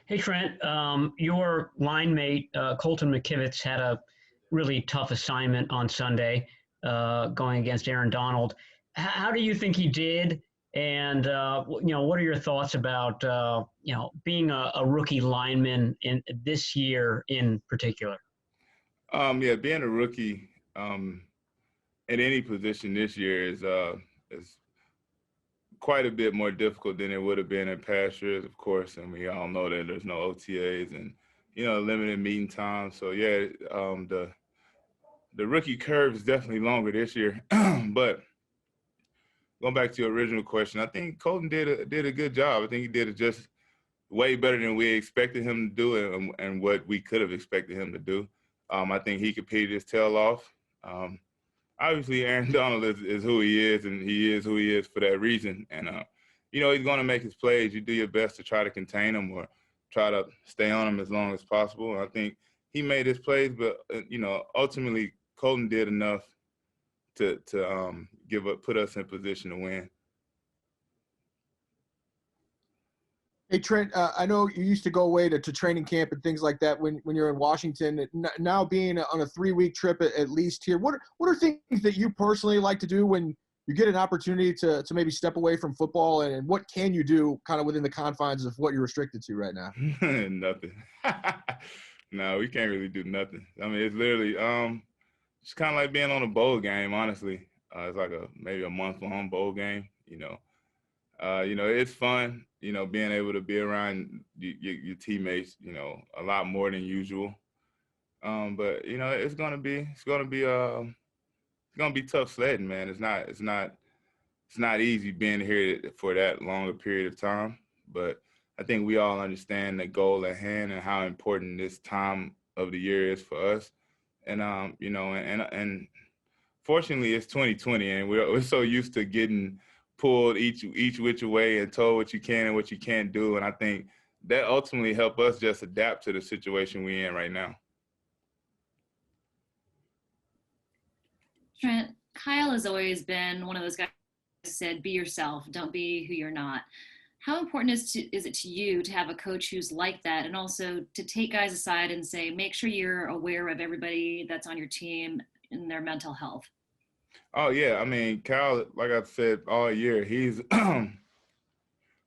Hey, Trent, your line mate, Colton McKivitz, had a really tough assignment on Sunday going against Aaron Donald. How do you think he did? And, what are your thoughts about, being a rookie lineman in this year in particular? Yeah, being a rookie in any position this year is quite a bit more difficult than it would have been in past years, of course. And we all know that there's no OTAs and limited meeting time. So yeah, the rookie curve is definitely longer this year. But going back to your original question, I think Colton did a good job. I think he did it just way better than we expected him to do and what we could have expected him to do. I think he competed his tail off. Obviously, Aaron Donald is who he is, and he is who he is for that reason. And, he's going to make his plays. You do your best to try to contain him or try to stay on him as long as possible. And I think he made his plays, but, ultimately Colton did enough to put us in position to win. Hey, Trent, I know you used to go away to training camp and things like that when you're in Washington. Now being on a 3-week trip at least here, what are things that you personally like to do when you get an opportunity to maybe step away from football, and what can you do kind of within the confines of what you're restricted to right now? Nothing. No, we can't really do nothing. I mean, it's literally it's kind of like being on a bowl game, honestly. It's like maybe a month-long bowl game, it's fun, being able to be around your teammates, a lot more than usual. But it's gonna be tough sledding, man. It's not easy being here for that longer period of time. But I think we all understand the goal at hand and how important this time of the year is for us. And and fortunately it's 2020, and we're so used to getting pulled each which way and told what you can and what you can't do. And I think that ultimately helped us just adapt to the situation we're in right now. Trent, Kyle has always been one of those guys who said, be yourself, don't be who you're not. How important is it to you to have a coach who's like that, and also to take guys aside and say, make sure you're aware of everybody that's on your team and their mental health? Oh, yeah. I mean, Cal, like I said all year, he's probably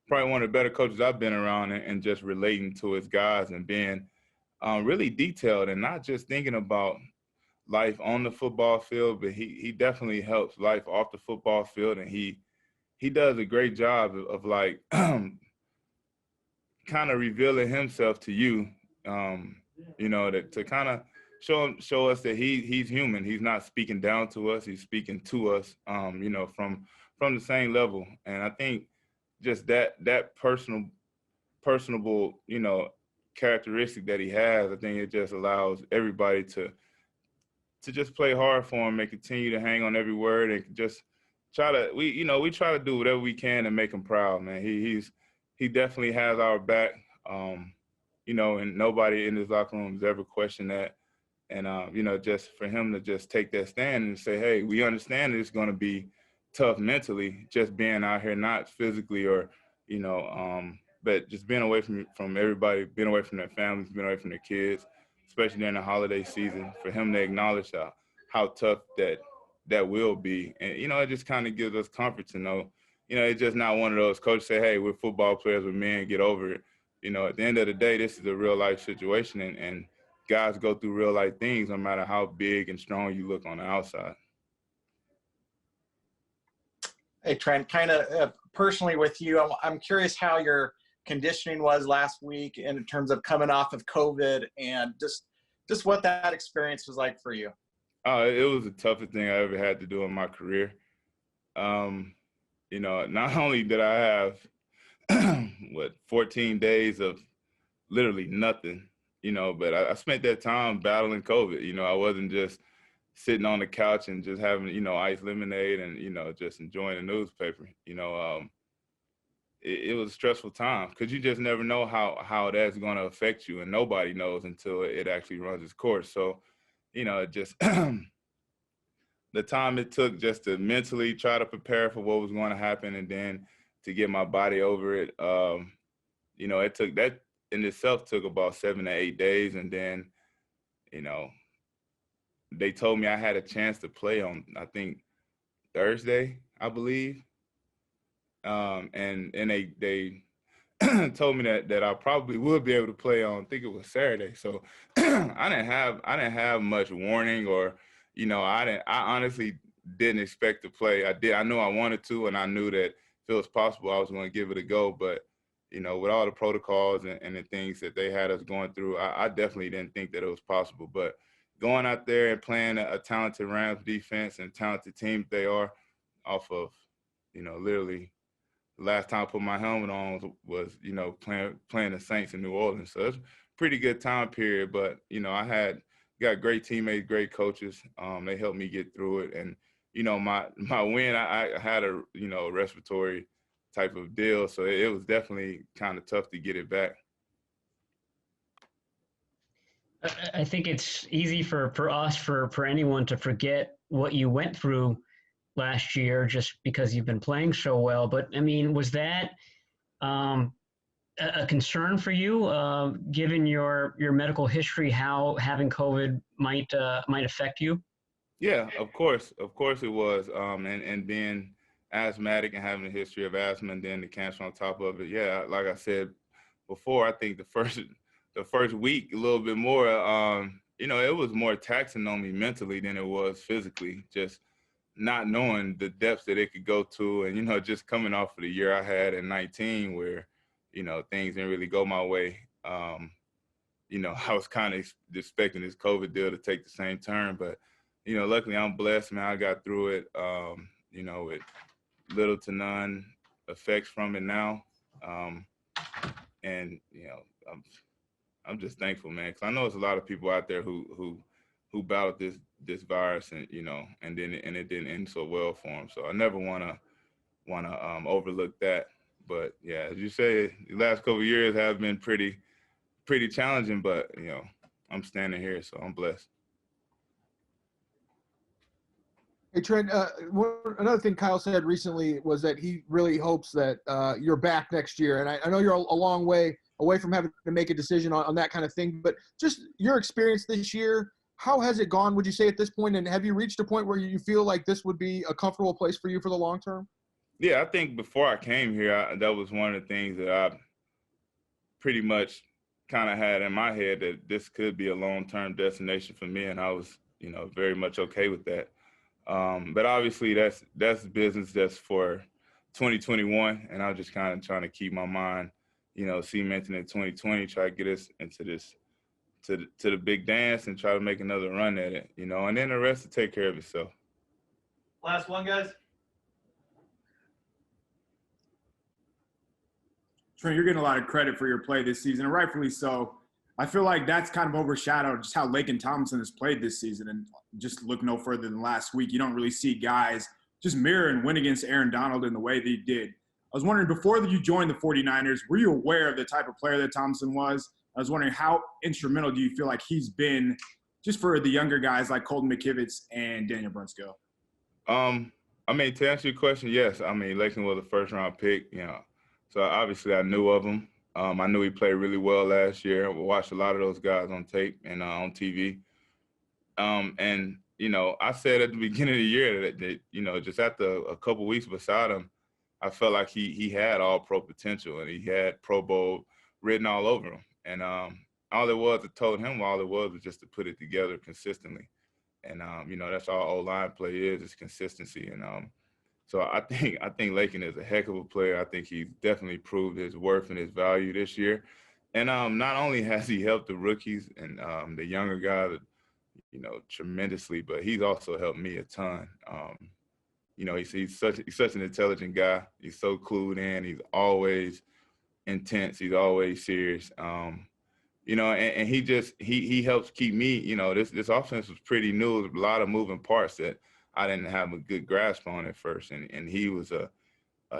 one of the better coaches I've been around, and just relating to his guys and being really detailed and not just thinking about life on the football field, but he definitely helps life off the football field. And he does a great job of like kind of revealing himself to you, to kind of show us that he's human. He's not speaking down to us. He's speaking to us, from the same level. And I think just that personable, characteristic that he has, I think it just allows everybody to just play hard for him and continue to hang on every word and just we try to do whatever we can to make him proud, man. He definitely has our back, and nobody in his locker room has ever questioned that. And, just for him to just take that stand and say, hey, we understand it's going to be tough mentally, just being out here, not physically or, but just being away from everybody, being away from their families, being away from their kids, especially during the holiday season, for him to acknowledge how tough that will be. And, it just kind of gives us comfort to know, it's just not one of those coaches say, hey, we're football players, we're men, get over it. At the end of the day, this is a real life situation, and guys go through real life things no matter how big and strong you look on the outside. Hey, Trent, kind of personally with you, I'm curious how your conditioning was last week in terms of coming off of COVID, and just what that experience was like for you. It was the toughest thing I ever had to do in my career. Not only did I have 14 days of literally nothing, but I spent that time battling COVID. I wasn't just sitting on the couch and just having, iced lemonade and, just enjoying the newspaper. It was a stressful time because you just never know how that's going to affect you, and nobody knows until it actually runs its course. So, just the time it took just to mentally try to prepare for what was going to happen, and then to get my body over it, in itself took about 7 to 8 days. And then, they told me I had a chance to play on, I think, Thursday, I believe. And they told me that I probably would be able to play on, I think it was Saturday. So I didn't have much warning, or, I honestly didn't expect to play. I knew I wanted to, and I knew that if it was possible, I was going to give it a go. But, with all the protocols and the things that they had us going through, I definitely didn't think that it was possible. But going out there and playing a talented Rams defense and talented team they are, off of, literally the last time I put my helmet on was playing the Saints in New Orleans. So it's a pretty good time period. But, I got great teammates, great coaches. They helped me get through it. And, my win, I had a, respiratory type of deal. So it was definitely kind of tough to get it back. I think it's easy for us, for anyone to forget what you went through last year just because you've been playing so well. But, I mean, was that a concern for you, given your medical history, how having COVID might affect you? Yeah, of course it was. And being asthmatic and having a history of asthma and then the cancer on top of it. Yeah, like I said before, I think the first week a little bit more, it was more taxing on me mentally than it was physically, just not knowing the depths that it could go to. And, just coming off of the year I had at 19 where, things didn't really go my way. I was kind of expecting this COVID deal to take the same turn, but, luckily I'm blessed, man. I got through it, with little to none effects from it now. And, I'm just thankful, man, because I know there's a lot of people out there who battled this virus, and and it didn't end so well for them. So I never want to overlook that. But yeah, as you say, the last couple of years have been pretty challenging. But I'm standing here, so I'm blessed. Hey, Trent, another thing Kyle said recently was that he really hopes that you're back next year. And I know you're a long way away from having to make a decision on that kind of thing, but just your experience this year, how has it gone, would you say, at this point? And have you reached a point where you feel like this would be a comfortable place for you for the long term? Yeah, I think before I came here, that was one of the things that I pretty much kind of had in my head, that this could be a long-term destination for me. And I was, very much okay with that. But obviously that's business that's for 2021. And I was just kind of trying to keep my mind, cementing in 2020, try to get us into this, to the big dance and try to make another run at it, and then the rest will take care of itself. Last one, guys. Trent, you're getting a lot of credit for your play this season, and rightfully so. I feel like that's kind of overshadowed just how Laken Tomlinson has played this season. And just look no further than last week, you don't really see guys just mirror and win against Aaron Donald in the way they did. I was wondering, before you joined the 49ers, were you aware of the type of player that Tomlinson was? I was wondering, how instrumental do you feel like he's been just for the younger guys like Colton McKivitz and Daniel Brunskill? To answer your question, yes. Laken was a first-round pick, so obviously I knew of him. I knew he played really well last year. I watched a lot of those guys on tape and on TV. And I said at the beginning of the year that just after a couple weeks beside him, I felt like he had all pro potential and he had Pro Bowl written all over him. And all it was just to put it together consistently. And that's all O-line play is consistency. And so I think Laken is a heck of a player. I think he's definitely proved his worth and his value this year. And not only has he helped the rookies and the younger guys, tremendously, but he's also helped me a ton. He's such an intelligent guy. He's so clued in. He's always intense. He's always serious. And he helps keep me. This offense was pretty new. There was a lot of moving parts that I didn't have a good grasp on at first, and he was a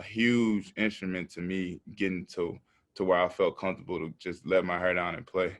huge instrument to me getting to where I felt comfortable to just let my hair down and play.